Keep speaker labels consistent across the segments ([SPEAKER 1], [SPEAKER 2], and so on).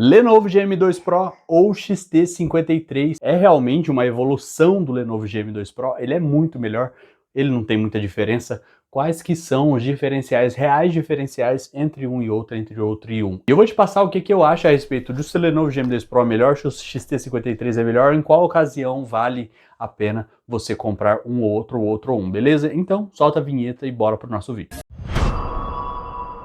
[SPEAKER 1] Lenovo GM2 Pro ou XT53 é realmente uma evolução do Lenovo GM2 Pro, ele é muito melhor, ele não tem muita diferença. Quais que são os diferenciais, reais diferenciais entre um e outro, entre outro e um? E eu vou te passar o que eu acho a respeito do se o Lenovo GM2 Pro é melhor, se o XT53 é melhor, em qual ocasião vale a pena você comprar um ou outro ou um, beleza? Então solta a vinheta e bora pro nosso vídeo.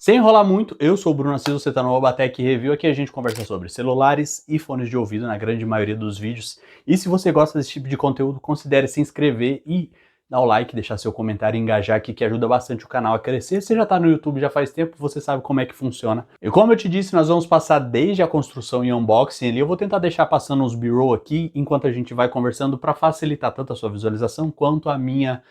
[SPEAKER 1] Sem enrolar muito, eu sou o Bruno Assis, você está no Obatec Review, aqui a gente conversa sobre celulares e fones de ouvido na grande maioria dos vídeos. E se você gosta desse tipo de conteúdo, considere se inscrever e dar o like, deixar seu comentário e engajar aqui, que ajuda bastante o canal a crescer. Você já está no YouTube já faz tempo, você sabe como é que funciona. E como eu te disse, nós vamos passar desde a construção e unboxing ali. Eu vou tentar deixar passando uns B-roll aqui, enquanto a gente vai conversando, para facilitar tanto a sua visualização quanto a minha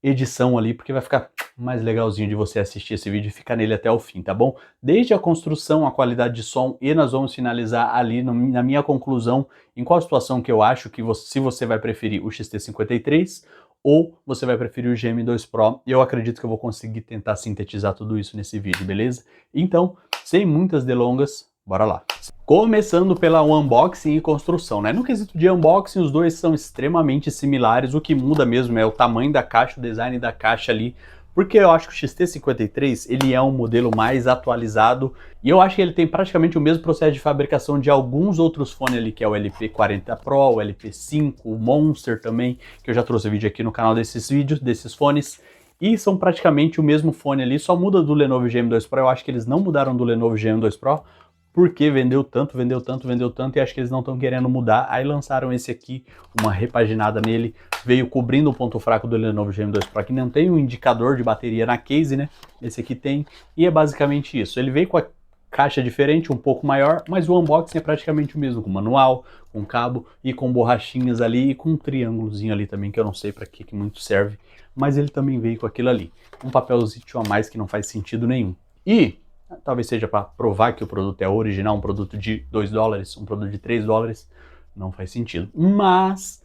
[SPEAKER 1] edição ali, porque vai ficar mais legalzinho de você assistir esse vídeo e ficar nele até o fim, tá bom? Desde a construção, a qualidade de som, e nós vamos finalizar ali na minha conclusão, em qual situação que eu acho que se você vai preferir o XT53 ou você vai preferir o GM2 Pro, e eu acredito que eu vou conseguir tentar sintetizar tudo isso nesse vídeo, beleza? Então, sem muitas delongas, bora lá! Começando pela unboxing e construção, né? No quesito de unboxing, os dois são extremamente similares, o que muda mesmo é o tamanho da caixa, o design da caixa ali, porque eu acho que o XT53 ele é um modelo mais atualizado e eu acho que ele tem praticamente o mesmo processo de fabricação de alguns outros fones ali, que é o LP40 Pro, o LP5, o Monster também, que eu já trouxe vídeo aqui no canal desses vídeos, desses fones, e são praticamente o mesmo fone ali, só muda do Lenovo GM2 Pro, eu acho que eles não mudaram do Lenovo GM2 Pro, porque vendeu tanto, e acho que eles não estão querendo mudar, aí lançaram esse aqui, uma repaginada nele, veio cobrindo o ponto fraco do Lenovo GM2 Pro, que não tem um indicador de bateria na case, né? Esse aqui tem, e é basicamente isso. Ele veio com a caixa diferente, um pouco maior, mas o unboxing é praticamente o mesmo, com manual, com cabo e com borrachinhas ali, e com um triângulozinho ali também, que eu não sei para que muito serve, mas ele também veio com aquilo ali. Um papelzinho a mais que não faz sentido nenhum. E talvez seja para provar que o produto é original, um produto de 2 dólares, um produto de 3 dólares, não faz sentido. Mas,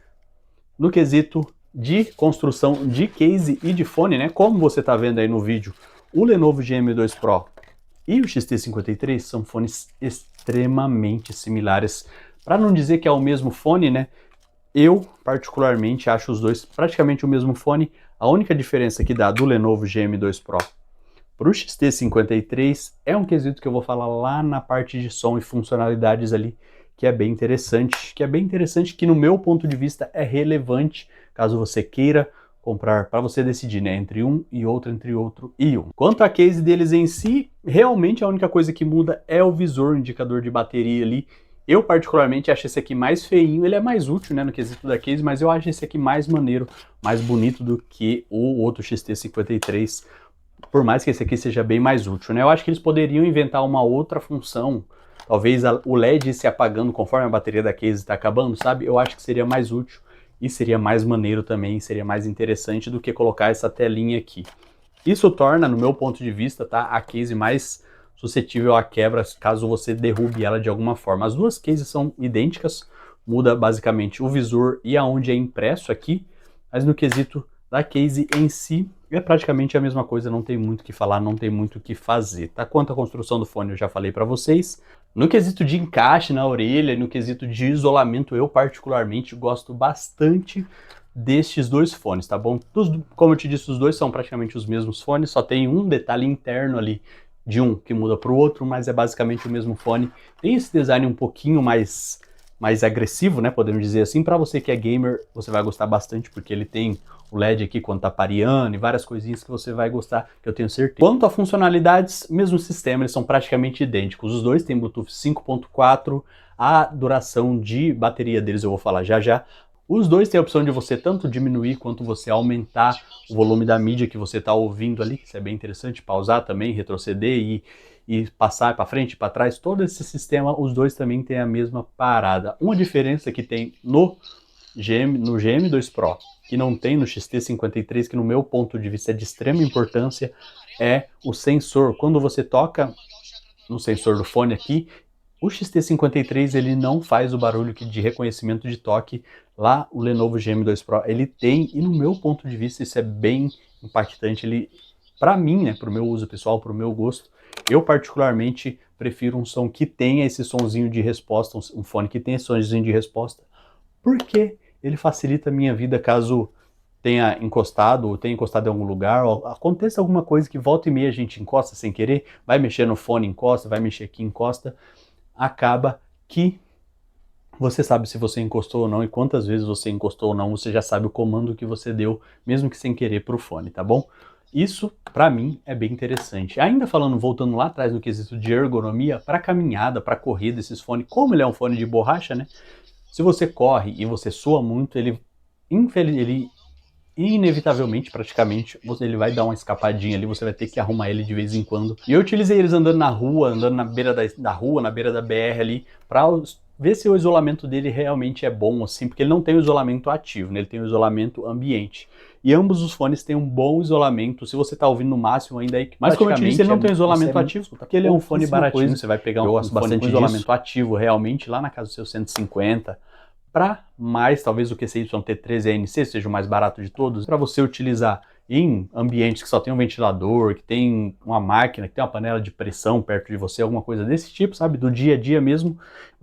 [SPEAKER 1] no quesito de construção de case e de fone, né, como você está vendo aí no vídeo, o Lenovo GM2 Pro e o XT53 são fones extremamente similares. Para não dizer que é o mesmo fone, né, eu particularmente acho os dois praticamente o mesmo fone. A única diferença que dá do Lenovo GM2 Pro para o XT53 é um quesito que eu vou falar lá na parte de som e funcionalidades ali, que é bem interessante, que no meu ponto de vista é relevante, caso você queira comprar, para você decidir, né, entre um e outro, entre outro e um. Quanto à case deles em si, realmente a única coisa que muda é o visor, o indicador de bateria ali. Eu particularmente acho esse aqui mais feinho, ele é mais útil, né, no quesito da case, mas eu acho esse aqui mais maneiro, mais bonito do que o outro XT53, por mais que esse aqui seja bem mais útil, né? Eu acho que eles poderiam inventar uma outra função, talvez o LED se apagando conforme a bateria da case está acabando, sabe? Eu acho que seria mais útil e seria mais maneiro também, seria mais interessante do que colocar essa telinha aqui. Isso torna, no meu ponto de vista, tá, a case mais suscetível à quebra caso você derrube ela de alguma forma. As duas cases são idênticas, muda basicamente o visor e aonde é impresso aqui, mas no quesito da case em si é praticamente a mesma coisa, não tem muito o que falar, não tem muito o que fazer, tá? Quanto à construção do fone eu já falei para vocês. No quesito de encaixe na orelha e no quesito de isolamento, eu particularmente gosto bastante destes dois fones, tá bom? Como eu te disse, os dois são praticamente os mesmos fones, só tem um detalhe interno ali de um que muda para o outro, mas é basicamente o mesmo fone. Tem esse design um pouquinho mais agressivo, né, podemos dizer assim. Para você que é gamer, você vai gostar bastante, porque ele tem o LED aqui quando tá pareando e várias coisinhas que você vai gostar, que eu tenho certeza. Quanto a funcionalidades, mesmo sistema, eles são praticamente idênticos. Os dois têm Bluetooth 5.4, a duração de bateria deles eu vou falar já já. Os dois têm a opção de você tanto diminuir quanto você aumentar o volume da mídia que você está ouvindo ali, isso é bem interessante, pausar também, retroceder e passar para frente, para trás, todo esse sistema, os dois também têm a mesma parada. Uma diferença que tem no GM2 Pro, que não tem no XT53, que no meu ponto de vista é de extrema importância, é o sensor. Quando você toca no sensor do fone aqui, o XT53 ele não faz o barulho de reconhecimento de toque. Lá o Lenovo GM2 Pro ele tem, e no meu ponto de vista isso é bem impactante. Ele, para mim, né, para o meu uso pessoal, para o meu gosto, Eu particularmente prefiro um som que tenha esse sonzinho de resposta, um fone que tenha esse sonzinho de resposta, porque ele facilita a minha vida caso tenha encostado, ou tenha encostado em algum lugar, ou aconteça alguma coisa que volta e meia a gente encosta sem querer, vai mexer no fone, encosta, vai mexer aqui, encosta, acaba que você sabe se você encostou ou não e quantas vezes você encostou ou não, você já sabe o comando que você deu, mesmo que sem querer, para o fone, tá bom? Isso, para mim, é bem interessante. Ainda falando, voltando lá atrás no quesito de ergonomia, para caminhada, para corrida, esses fones, como ele é um fone de borracha, né? Se você corre e você sua muito, ele inevitavelmente, praticamente, ele vai dar uma escapadinha ali, você vai ter que arrumar ele de vez em quando. E eu utilizei eles andando na rua, andando na beira da rua, na beira da BR ali, pra ver se o isolamento dele realmente é bom, assim, porque ele não tem o isolamento ativo, né? Ele tem o isolamento ambiente. E ambos os fones têm um bom isolamento, se você tá ouvindo no máximo ainda aí. Mas como eu te disse, ele não tem isolamento ativo, porque ele é um fone baratinho, você vai pegar um fone com isolamento ativo realmente, lá na casa do seu 150, para mais, talvez o QCY-T13 ANC seja o mais barato de todos, para você utilizar em ambientes que só tem um ventilador, que tem uma máquina, que tem uma panela de pressão perto de você, alguma coisa desse tipo, sabe? Do dia a dia mesmo,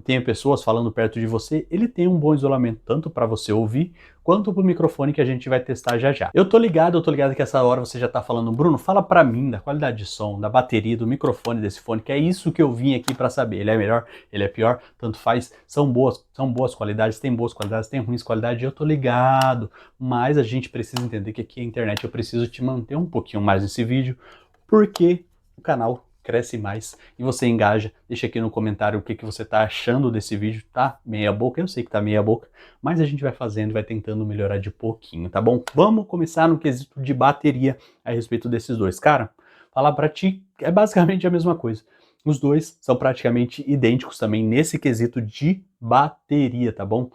[SPEAKER 1] tem pessoas falando perto de você, ele tem um bom isolamento, tanto para você ouvir, quanto para o microfone que a gente vai testar já já. Eu tô ligado que essa hora você já tá falando, Bruno, fala para mim da qualidade de som, da bateria, do microfone desse fone, que é isso que eu vim aqui para saber. Ele é melhor, ele é pior, tanto faz, são boas qualidades, tem boas qualidades, tem ruins qualidades, eu tô ligado, mas a gente precisa entender que aqui é a internet, eu preciso te manter um pouquinho mais nesse vídeo, porque o canal cresce mais e você engaja. Deixa aqui no comentário o que você tá achando desse vídeo. Tá meia boca? Eu sei que tá meia boca, mas a gente vai fazendo e vai tentando melhorar de pouquinho, tá bom? Vamos começar no quesito de bateria a respeito desses dois. Cara, falar pra ti é basicamente a mesma coisa. Os dois são praticamente idênticos também nesse quesito de bateria, tá bom?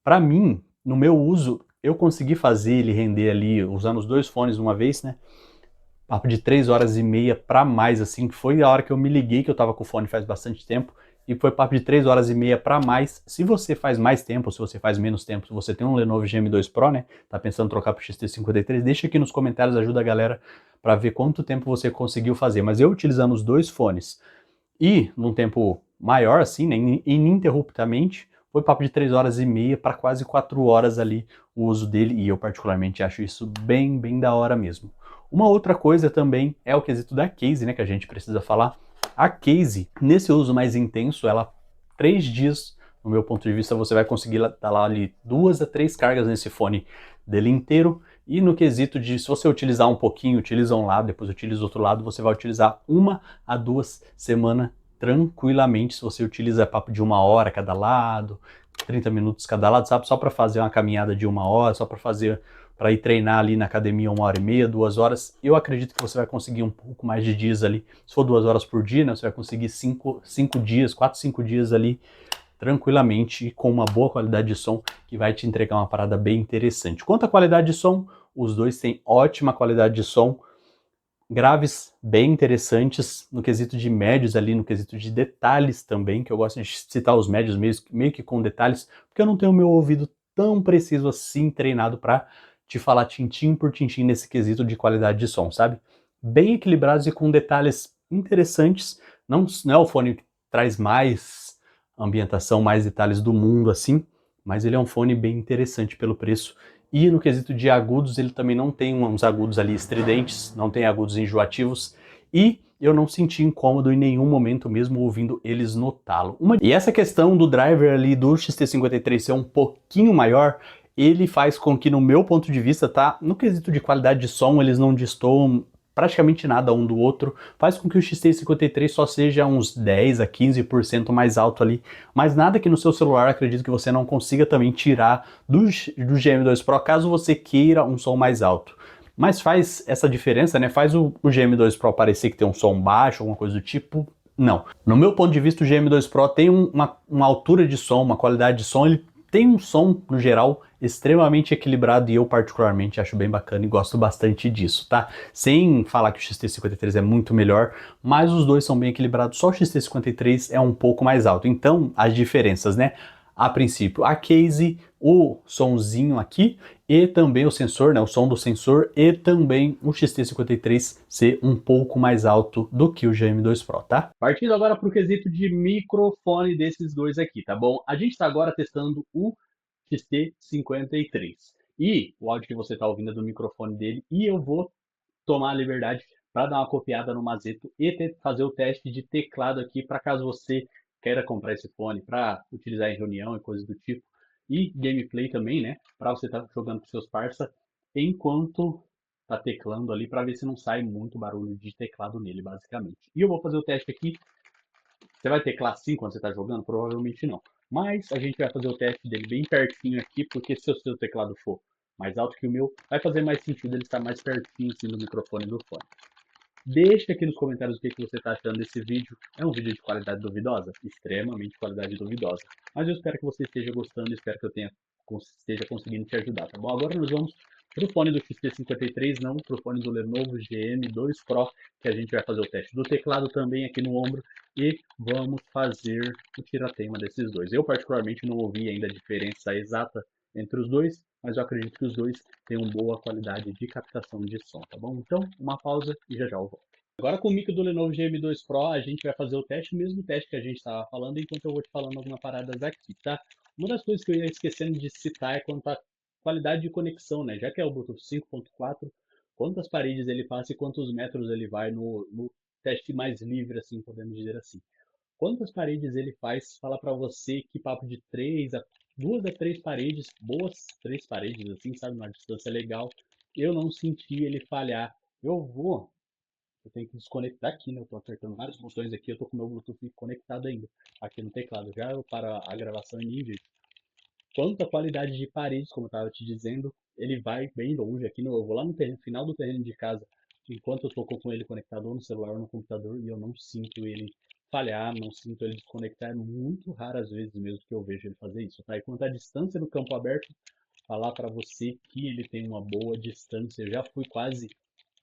[SPEAKER 1] Pra mim, no meu uso, eu consegui fazer ele render ali, usando os dois fones de uma vez, né? Papo de 3 horas e meia para mais, assim, que foi a hora que eu me liguei, que eu tava com o fone faz bastante tempo, e foi papo de 3 horas e meia para mais. Se você faz mais tempo, ou se você faz menos tempo, se você tem um Lenovo GM2 Pro, né, tá pensando em trocar pro XT53, deixa aqui nos comentários, ajuda a galera para ver quanto tempo você conseguiu fazer. Mas eu utilizando os dois fones e num tempo maior, assim, né, ininterruptamente, foi papo de 3 horas e meia para quase 4 horas ali o uso dele, e eu particularmente acho isso bem da hora mesmo. Uma outra coisa também é o quesito da case, né, que a gente precisa falar. A case, nesse uso mais intenso, ela 3 dias, no meu ponto de vista, você vai conseguir dar lá ali 2 a 3 cargas nesse fone dele inteiro. E no quesito de, se você utilizar um pouquinho, utiliza um lado, depois utiliza outro lado, você vai utilizar 1 a 2 semanas tranquilamente, se você utiliza papo de 1 hora cada lado, 30 minutos cada lado, sabe? Só para fazer uma caminhada de 1 hora, só para ir treinar ali na academia 1 hora e meia, 2 horas, eu acredito que você vai conseguir um pouco mais de dias ali. Se for 2 horas por dia, né, você vai conseguir 5 dias, 4, 5 dias ali, tranquilamente, com uma boa qualidade de som, que vai te entregar uma parada bem interessante. Quanto à qualidade de som, os dois têm ótima qualidade de som, graves bem interessantes, no quesito de médios ali, no quesito de detalhes também, que eu gosto de citar os médios meio que com detalhes, porque eu não tenho o meu ouvido tão preciso assim, treinado para te falar tintim por tintim nesse quesito de qualidade de som, sabe? Bem equilibrados e com detalhes interessantes, não é o fone que traz mais ambientação, mais detalhes do mundo assim, mas ele é um fone bem interessante pelo preço. E no quesito de agudos, ele também não tem uns agudos ali estridentes, não tem agudos enjoativos, e eu não senti incômodo em nenhum momento mesmo ouvindo eles no talo. E essa questão do driver ali do XT53 ser um pouquinho maior, ele faz com que, no meu ponto de vista, tá, no quesito de qualidade de som, eles não destoam praticamente nada um do outro, faz com que o XT53 só seja uns 10 a 15% mais alto ali, mas nada que no seu celular acredito que você não consiga também tirar do GM2 Pro, caso você queira um som mais alto. Mas faz essa diferença, né? Faz o GM2 Pro parecer que tem um som baixo, alguma coisa do tipo? Não. No meu ponto de vista, o GM2 Pro tem uma altura de som, uma qualidade de som, ele tem um som, no geral, extremamente equilibrado e eu particularmente acho bem bacana e gosto bastante disso, tá? Sem falar que o XT53 é muito melhor, mas os dois são bem equilibrados, só o XT53 é um pouco mais alto. Então, as diferenças, né? A princípio, a case o sonzinho aqui e também o sensor, né, o som do sensor e também o XT53 ser um pouco mais alto do que o GM2 Pro, tá? Partindo agora para o quesito de microfone desses dois aqui, tá bom? A gente está agora testando o XT53 e o áudio que você está ouvindo é do microfone dele e eu vou tomar a liberdade para dar uma copiada no Mazeto e fazer o teste de teclado aqui para caso você queira comprar esse fone para utilizar em reunião e coisas do tipo. E gameplay também, né? Para você estar jogando com seus parça enquanto tá teclando ali para ver se não sai muito barulho de teclado nele, basicamente. E eu vou fazer o teste aqui. Você vai teclar assim quando você está jogando? Provavelmente não. Mas a gente vai fazer o teste dele bem pertinho aqui, porque se o seu teclado for mais alto que o meu, vai fazer mais sentido ele estar mais pertinho assim, do microfone do fone. Deixa aqui nos comentários o que você está achando desse vídeo. É um vídeo de qualidade duvidosa? Extremamente qualidade duvidosa. Mas eu espero que você esteja gostando, espero que eu esteja conseguindo te ajudar, tá bom? Agora nós vamos para o fone do XT53, não para o fone do Lenovo GM2 Pro, que a gente vai fazer o teste do teclado também aqui no ombro e vamos fazer o tira-teima desses dois. Eu particularmente não ouvi ainda a diferença exata entre os dois, mas eu acredito que os dois tenham boa qualidade de captação de som, tá bom? Então, uma pausa e já já eu volto. Agora com o mic do Lenovo GM2 Pro, a gente vai fazer o teste, o mesmo teste que a gente estava falando, enquanto eu vou te falando algumas paradas aqui, tá? Uma das coisas que eu ia esquecendo de citar é quanto à qualidade de conexão, né? Já que é o Bluetooth 5.4, quantas paredes ele passa e quantos metros ele vai no teste mais livre, assim, podemos dizer assim. Quantas paredes ele faz, fala para você que papo de 2 a 3 paredes, boas 3 paredes, assim, sabe, uma distância legal, eu não senti ele falhar. Eu tenho que desconectar aqui, né, eu tô apertando vários botões aqui, eu tô com o meu Bluetooth conectado ainda, aqui no teclado, já para a gravação em vídeo. Quanto à qualidade de paredes, como eu estava te dizendo, ele vai bem longe aqui, eu vou lá no final do terreno de casa, enquanto eu estou com ele conectado ou no celular ou no computador, e eu não sinto ele falhar, não sinto ele desconectar, é muito raras vezes mesmo que eu vejo ele fazer isso, tá? E quanto à distância no campo aberto, falar para você que ele tem uma boa distância, eu já fui quase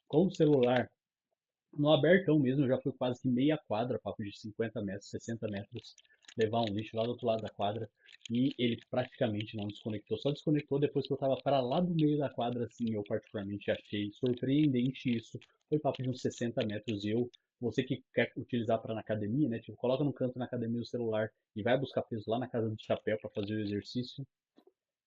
[SPEAKER 1] com o celular no abertão mesmo, eu já fui quase que meia quadra, papo de 50 metros, 60 metros, levar um lixo lá do outro lado da quadra e ele praticamente não desconectou. Só desconectou depois que eu tava para lá do meio da quadra, assim, eu particularmente achei surpreendente isso. Foi papo de uns 60 metros e você que quer utilizar para na academia, né, tipo, coloca no canto na academia o celular e vai buscar peso lá na casa do chapéu para fazer o exercício,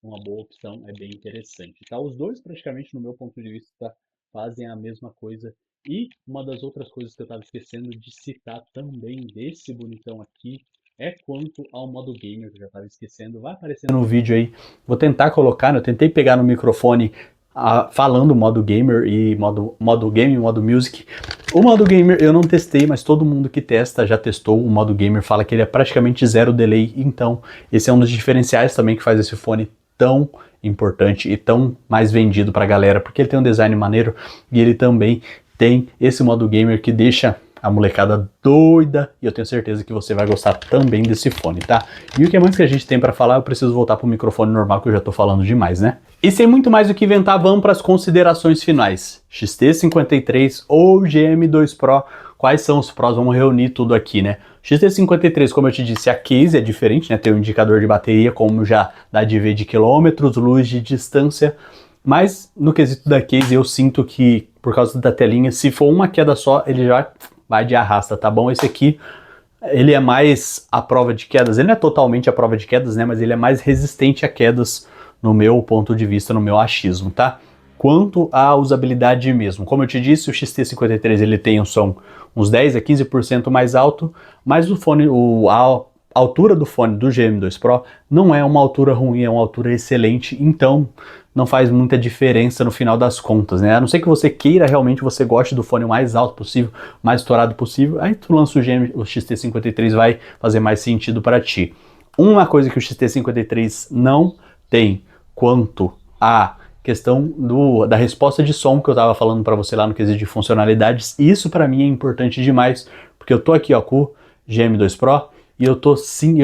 [SPEAKER 1] uma boa opção, é bem interessante. Tá? Os dois, praticamente, no meu ponto de vista, fazem a mesma coisa. E uma das outras coisas que eu estava esquecendo de citar também desse bonitão aqui é quanto ao modo gamer, que eu já estava esquecendo. Vai aparecendo no vídeo aí. Vou tentar colocar, né? Eu tentei pegar no microfone falando modo gamer e modo game, modo music. O modo gamer eu não testei, mas todo mundo que testa já testou. O modo gamer fala que ele é praticamente zero delay, então esse é um dos diferenciais também que faz esse fone tão importante e tão mais vendido pra galera, porque ele tem um design maneiro e ele também tem esse modo gamer que deixa a molecada doida, e eu tenho certeza que você vai gostar também desse fone, tá? E o que mais que a gente tem para falar, eu preciso voltar pro microfone normal, que eu já tô falando demais, né? E sem muito mais do que inventar, vamos para as considerações finais. XT53 ou GM2 Pro, quais são os prós? Vamos reunir tudo aqui, né? XT53, como eu te disse, a case é diferente, né? Tem um indicador de bateria, como já dá de ver de quilômetros, luz de distância, mas no quesito da case eu sinto que, por causa da telinha, se for uma queda só, ele já vai de arrasta, tá bom? Esse aqui, ele é mais à prova de quedas, ele não é totalmente à prova de quedas, né? Mas ele é mais resistente a quedas no meu ponto de vista, no meu achismo, tá? Quanto à usabilidade mesmo, como eu te disse, o XT53 ele tem um som uns 10 a 15% mais alto, mas o fone, a altura do fone do GM2 Pro não é uma altura ruim, é uma altura excelente, então não faz muita diferença no final das contas, né? A não ser que você queira realmente, você goste do fone o mais alto possível, mais estourado possível, aí tu lança o XT53, vai fazer mais sentido para ti. Uma coisa que o XT53 não tem quanto a questão da resposta de som que eu tava falando para você lá no quesito de funcionalidades, isso para mim é importante demais, porque eu tô aqui ó, com o GM2 Pro, e eu tô sim,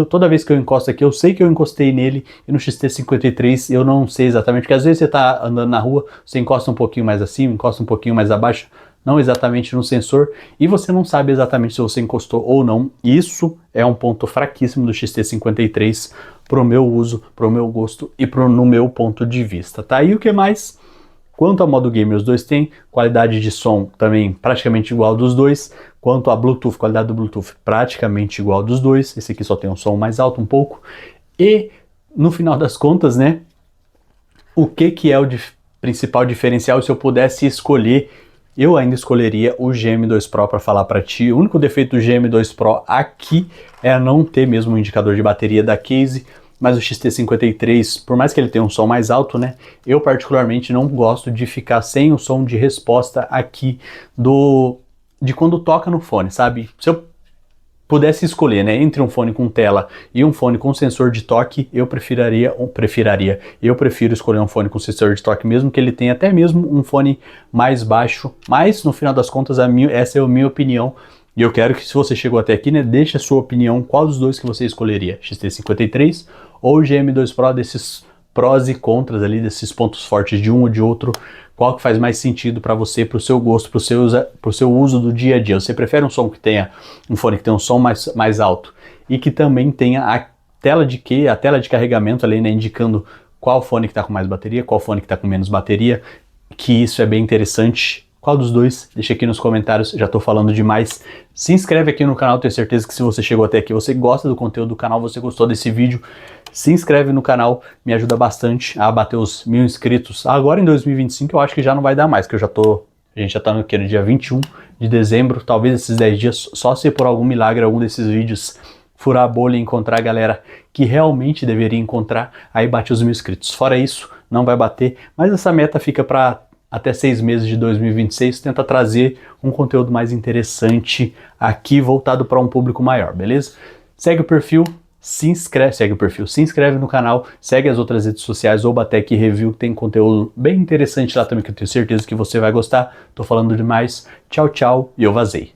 [SPEAKER 1] toda vez que eu encosto aqui, eu sei que eu encostei nele, e no XT53 eu não sei exatamente, porque às vezes você tá andando na rua, você encosta um pouquinho mais acima, encosta um pouquinho mais abaixo, não exatamente no sensor, e você não sabe exatamente se você encostou ou não. Isso é um ponto fraquíssimo do XT53 pro meu uso, pro meu gosto e no meu ponto de vista, tá? E o que mais? Quanto ao modo game, os dois têm qualidade de som também praticamente igual dos dois. Quanto a Bluetooth, qualidade do Bluetooth praticamente igual dos dois. Esse aqui só tem um som mais alto um pouco. E no final das contas, né, o que é o principal diferencial? Se eu pudesse escolher, eu ainda escolheria o GM2 Pro para falar para ti. O único defeito do GM2 Pro aqui é não ter mesmo o indicador de bateria da case, mas o XT53, por mais que ele tenha um som mais alto, né, eu particularmente não gosto de ficar sem o som de resposta aqui de quando toca no fone, sabe? Se eu pudesse escolher, né, entre um fone com tela e um fone com sensor de toque, eu prefiro escolher um fone com sensor de toque, mesmo que ele tenha até mesmo um fone mais baixo, mas no final das contas essa é a minha opinião, e eu quero que, se você chegou até aqui, né, deixe a sua opinião, qual dos dois que você escolheria, XT53 ou GM2 Pro, desses prós e contras ali, desses pontos fortes de um ou de outro, qual que faz mais sentido para você, para o seu gosto, para o seu uso do dia a dia. Você prefere um som que tenha um fone que tenha um som mais alto e que também tenha a tela de carregamento ali, né, indicando qual fone que está com mais bateria, qual fone que está com menos bateria, que isso é bem interessante. Qual dos dois? Deixa aqui nos comentários, já tô falando demais. Se inscreve aqui no canal, tenho certeza que se você chegou até aqui, você gosta do conteúdo do canal, você gostou desse vídeo, se inscreve no canal, me ajuda bastante a bater os 1000 inscritos. Agora em 2025 eu acho que já não vai dar mais, que a gente já tá no dia 21 de dezembro, talvez esses 10 dias, só se por algum milagre algum desses vídeos furar a bolha e encontrar a galera que realmente deveria encontrar, aí bate os 1000 inscritos. Fora isso, não vai bater, mas essa meta fica para até 6 meses de 2026, tenta trazer um conteúdo mais interessante aqui, voltado para um público maior, beleza? Segue o perfil, se inscreve no canal, segue as outras redes sociais, ou Batec Review, que tem conteúdo bem interessante lá também, que eu tenho certeza que você vai gostar. Tô falando demais. Tchau, tchau, e eu vazei.